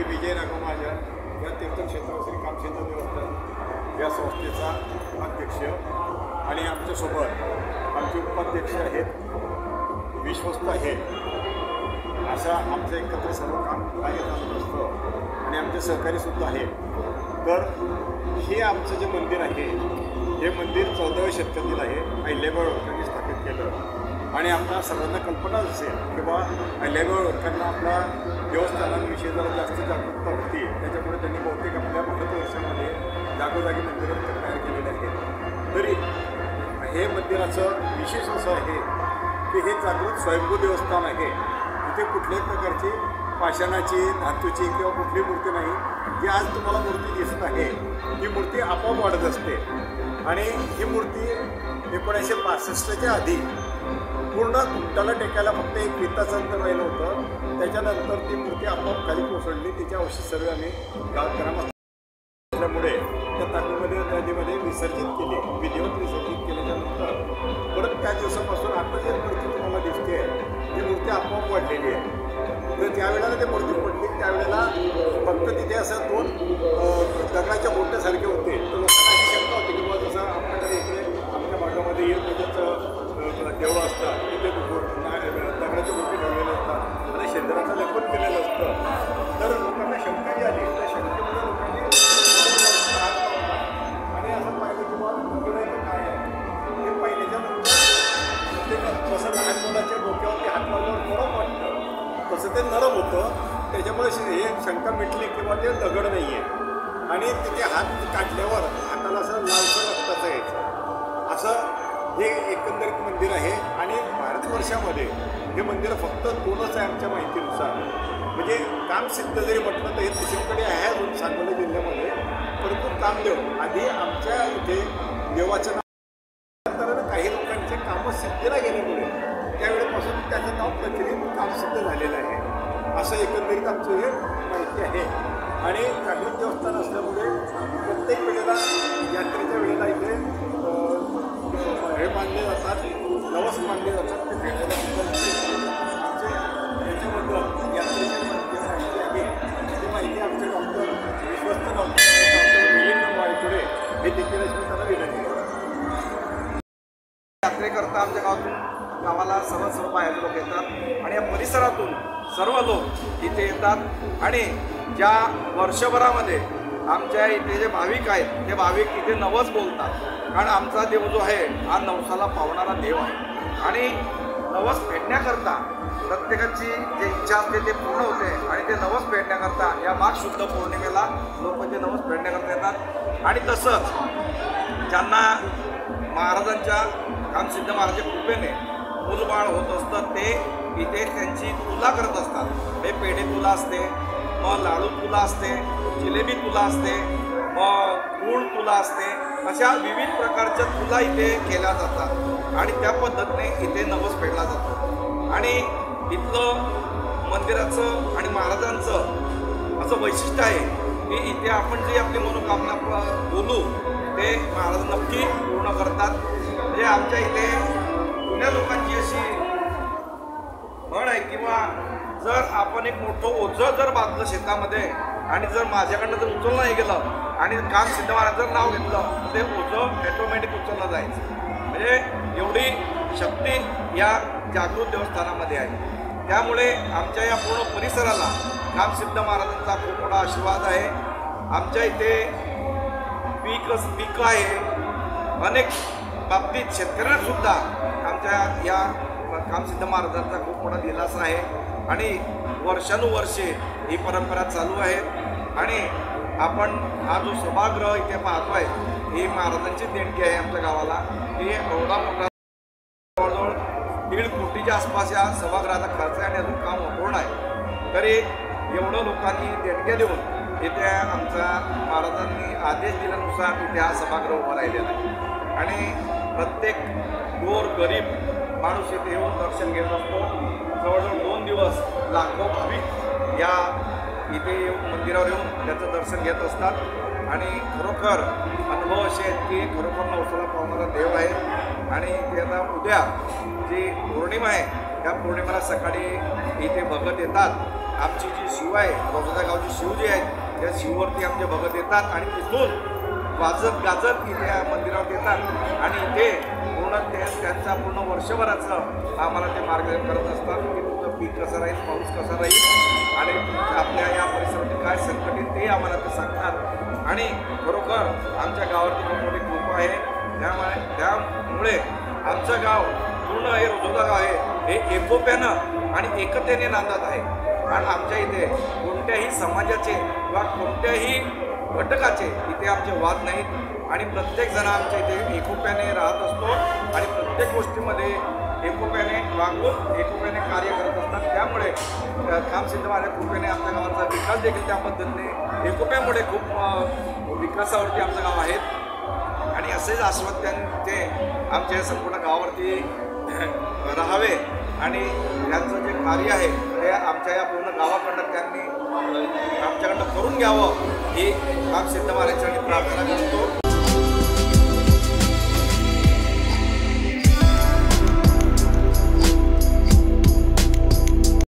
विजय राघव महाजन या तीर्थक्षेत्र श्री कामसिद्ध देवस्थान या संस्थेचा अध्यक्ष आणि आमच्यासोबत आमचे उपाध्यक्ष आहेत, विश्वस्त आहेत, असा आमचं एकत्र सर्व काम कार्य चालत असतं आणि आमचे सहकारीसुद्धा आहेत. तर हे आमचं जे मंदिर आहे हे मंदिर 14व्या शतकातील आहे. अहिल्याबाई होळकरांनी स्थापित केलं आणि आपल्या सर्वांना कल्पनाच असेल की बा अहिल्याबाई होळकरांना आपल्या देवस्थानांविषयी जरा जास्त जागरूकता होती, त्याच्यामुळे त्यांनी बहुतेक आपल्या भारतवर्षामध्ये जागोजागी मंदिरं तयार केलेले आहेत. तरी हे मंदिराचं विशेष असं आहे की हे जागृत स्वयंभू देवस्थान आहे. इथे कुठल्याही प्रकारची पाषाणाची, धातूची किंवा कुठली मूर्ती नाही. जी आज तुम्हाला मूर्ती दिसत आहे ही मूर्ती आपोआप वाढत असते आणि ही मूर्ती 1965च्या आधी पूर्ण कुंटाला टेकायला फक्त एक विताचं अंतर राहिलं होतं. त्याच्यानंतर ती मूर्ती आपोआप खाली कोसळली. तिचे अवशेष सर्व आम्ही गावकऱ्यांना असल्यामुळे त्या ताकदीमध्ये नदीमध्ये विसर्जित केली. विधिवत विसर्जित केल्याच्यानंतर परत त्या दिवसापासून आता जी मूर्ती तुम्हाला दिसते ही मूर्ती आपोआप वाढलेली आहे. तर ज्या वेळेला ते मूर्ती पडली त्यावेळेला फक्त तिथे असं 2 दगडाच्या बोटासारखे होते. तर लोकांना अशी शंका होती की बाबा जसं आपल्याकडे इकडे आमच्या भागामध्ये येरपूजाचं देवळं असतात, तिथे दगडाचे बोटे ठेवलेले असतात आणि शेंदराचं लेपन केलेलं असतं. तर लोकांना शंका जी आली त्या शंकेमध्ये लोकांनी आणि असं पाहिलं की बाबा मंदिराचं काय आहे हे पाहिल्याच्या नंतर जसं लहान मुलाच्या डोक्यावरती हात लावल्यावर नरम वाटतं तसं ते नरम होतं. त्याच्यामुळे हे शंका मिटली किंवा ते दगड नाही आहे आणि तिथे हात काढल्यावर हाताला असं लालसर रक्ताचं यायचं. असं हे एकंदरीत मंदिर आहे आणि भारतवर्षामध्ये हे मंदिर फक्त 2च आहे आमच्या माहितीनुसार. म्हणजे कामसिद्ध जरी म्हटलं तर हे दुसरीकडे आहे अजून सांगली जिल्ह्यामध्ये, परंतु कामदेव आधी आमच्या इथे देवाचं नाव काही लोकांचे कामं सिद्धीला गेल्यामुळे त्यावेळेपासून त्याचं नाव प्रचलित कामसिद्ध झालेलं आहे. असं एकंदरीत आमचं हे माहिती आहे. आणि जागृत देवस्थान असल्यामुळे प्रत्येक वेळेला यात्रेच्या वेळेला इथे हे मानले जातात, नवस मानले जातात. ते भेटायला आमचे याच्याबद्दल यात्रेची माहिती आहे ती माहिती आमचे डॉक्टर विश्वस्त डॉक्टर मिलिंद वायकडे हे देखील त्यांना विनंती करतात. यात्रेकरता आमच्या गावाला सर्व बाहेर लोक येतात आणि या परिसरातून सर्व लोक इथे येतात आणि ज्या वर्षभरामध्ये आमच्या इथे जे भाविक आहेत ते भाविक इथे नवस बोलतात. कारण आमचा देव जो आहे हा नवसाला पावणारा देव आहे आणि नवस फेडण्याकरता प्रत्येकाची जी इच्छा असते ते पूर्ण होते आणि ते नवस फेडण्याकरता या माघ शुद्ध पौर्णिमेला लोक ते नवस फेडण्याकरता येतात. आणि तसंच ज्यांना महाराजांच्या कामसिद्ध महाराजांच्या कृपेने मूलबाळ होत असतं ते इथे त्यांची तुला करत असतात. हे पेढे तुला असते, मग लाडू तुला असते, जिलेबी तुला असते, मग गूळ तुला असते, अशा विविध प्रकारच्या तुला इथे केल्या जातात आणि त्या पद्धतीने इथे नवस फेडला जातो. आणि इथलं मंदिराचं आणि महाराजांचं असं वैशिष्ट्य आहे की इथे आपण जी आपली मनोकामना बोलू ते महाराज नक्की पूर्ण करतात. म्हणजे आमच्या इथे जुन्या लोकांची अशी म्हण आहे किंवा जर आपण एक मोठं ओझं जर बांधलं शेतामध्ये आणि जर माझ्याकडनं जर उचललं नाही गेलं आणि कामसिद्ध महाराजांचं नाव घेतलं तर ते ओझं ऑटोमॅटिक उचललं जायचं. म्हणजे एवढी शक्ती या जागृत देवस्थानामध्ये आहे. त्यामुळे आमच्या या पूर्ण परिसराला कामसिद्ध महाराजांचा खूप मोठा आशीर्वाद आहे. आमच्या इथे पीक आहे. अनेक बाबतीत शेतकऱ्यांनासुद्धा आमच्या या कामसिद्ध महाराजांचा खूप मोठा दिलासा आहे आणि वर्षानुवर्षे ही परंपरा चालू आहे. आणि आपण हा जो सभागृह इथे पाहतोय ही महाराजांची देणगी आहे आमच्या गावाला. ही एवढा मोठा जवळजवळ 1.5 कोटीच्या आसपास या सभागृहाचा खर्च आहे आणि अजून काम अपूर्ण आहे. तरी एवढं लोकांनी देणग्या देऊन इथे आमच्या महाराजांनी आदेश दिल्यानुसार इथे हा सभागृह उभा राहिलेला आहे आणि प्रत्येक गोर गरीब माणूस इथे येऊन दर्शन घेत असतो. जवळजवळ 2 दिवस लाखो भाविक या इथे मंदिरावर येऊन त्याचं दर्शन घेत असतात आणि खरोखर अनुभव असे आहेत की खरोखर नवसाला पावणारा देव आहे. आणि ते आता उद्या जी पौर्णिमा आहे त्या पौर्णिमेला सकाळी इथे भगत येतात आमची जी शिव आहे रोजोदा गावची शिव जी आहेत त्या शिववरती आमचे भगत येतात आणि तिथून वाजत गाजत इथे या मंदिरावर येतात आणि इथे पूर्ण त्यांचा पूर्ण वर्षभराचं आम्हाला ते मार्गदर्शन करत असतात की तुमचं पीक कसं राहील, पाऊस कसा राहील आणि आपल्या या परिसरातील काय संकट येईल ते आम्हाला ते सांगतात. आणि खरोखर आमच्या गावावरती खूप मोठी कृपा आहे. त्यामुळे आमचं गाव पूर्ण हे रोजोदा गाव आहे हे एकोप्यानं आणि एकतेने नांदत आहे. आणि आमच्या इथे कोणत्याही समाजाचे किंवा कोणत्याही घटकाचे इथे आमचे वाद नाहीत आणि प्रत्येकजण आमच्या इथे एकोप्याने राहत असतो आणि प्रत्येक गोष्टीमध्ये एकोप्याने वागून एकोप्याने कार्य करत असतात. त्यामुळे खामसिद्ध महाराज कृपेने आमच्या गावाचा विकास देखील त्या पद्धतीने एकोप्यामुळे खूप विकासावरती आमचं गाव आहेत आणि असेच आस्वाद त्यांचे आमच्या संपूर्ण गावावरती राहावे आणि त्यांचं जे कार्य आहे ते आमच्या या पूर्ण गावाकडनं त्यांनी आमच्याकडनं करून घ्यावं ही खामसिद्ध महाराजांनी प्रार्थना करतो.